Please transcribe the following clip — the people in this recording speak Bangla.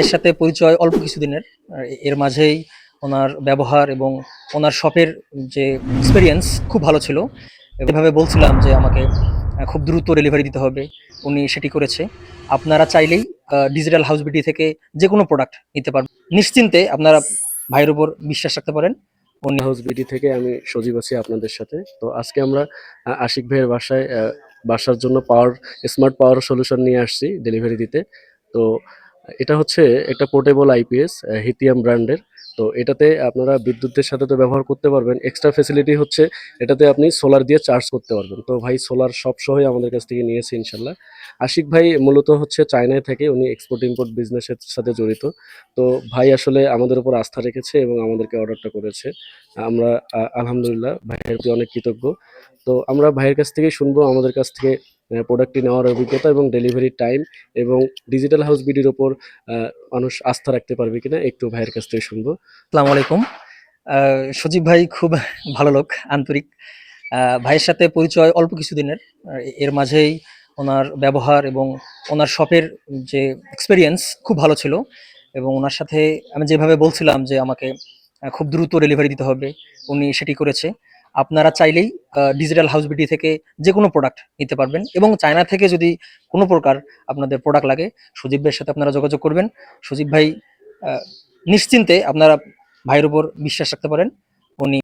এর সাথে পরিচয় অল্প কিছুদিনের। এর মাঝেই ওনার ব্যবহার এবং ওনার শপের যে এক্সপেরিয়েন্স খুব ভালো ছিল। এভাবে বলছিলাম যে আমাকে খুব দ্রুত ডেলিভারি দিতে হবে। উনি সেটি করেছে। আপনারা চাইলেই ডিজিটাল হাউস বিডি থেকে যেকোনো প্রোডাক্ট নিতে পারবেন। নিশ্চিন্তে আপনারা ভাইয়ের উপর বিশ্বাস রাখতে পারেন। উনি হাউস বিডি থেকে আমি সজীব আছি আপনাদের সাথে। তো আজকে আমরা আশিক ভাইয়ের বাসায় বাসার জন্য স্মার্ট পাওয়ার সলিউশন নিয়ে আসছি ডেলিভারি দিতে। তো এটা হচ্ছে একটা পোর্টেবল আইপিএস হিথিয়াম ব্র্যান্ডের। তো এটাতে আপনারা বিদ্যুতের সাথে তো ব্যবহার করতে পারবেন, এক্সট্রা ফেসিলিটি হচ্ছে এটাতে আপনি সোলার দিয়ে চার্জ করতে পারবেন। তো ভাই সোলার সব সহই আমাদের কাছ থেকে নিয়েছে ইনশাল্লাহ। আশিক ভাই মূলত হচ্ছে চায়নায় থেকে, উনি এক্সপোর্ট ইম্পোর্ট বিজনেসের সাথে জড়িত। তো ভাই আসলে আমাদের উপর আস্থা রেখেছে এবং আমাদেরকে অর্ডারটা করেছে। আমরা আলহামদুলিল্লাহ ভাইয়ের প্রতি অনেক কৃতজ্ঞ। তো আমরা ভাইয়ের কাছ থেকেই শুনবো আমাদের কাছ থেকে প্রোডাক্টটি নেওয়ার অভিজ্ঞতা এবং ডেলিভারি টাইম এবং ডিজিটাল হাউস বিডির ওপর মানুষ আস্থা রাখতে পারবে কিনা একটু ভাইয়ের কাছ থেকে শুনবো। আসসালামু আলাইকুম। সজীব ভাই খুব ভালো লোক, আন্তরিক। ভাইয়ের সাথে পরিচয় অল্প কিছুদিনের। এর মাঝেই ওনার ব্যবহার এবং ওনার শপের যে এক্সপেরিয়েন্স খুব ভালো ছিল এবং ওনার সাথে আমি যেভাবে বলছিলাম যে আমাকে খুব দ্রুত ডেলিভারি দিতে হবে, উনি সেটি করেছে। আপনারা চাইলেই ডিজিটাল হাউস বিডি থেকে যেকোনো প্রোডাক্ট নিতে পারবেন এবং চায়না থেকে যদি কোনো প্রকার আপনাদের প্রোডাক্ট লাগে, সজীব ভাইয়ের সাথে আপনারা যোগাযোগ করবেন। সজীব ভাই নিশ্চিন্তে আপনারা ভাইয়ের উপর বিশ্বাস রাখতে পারেন। উনি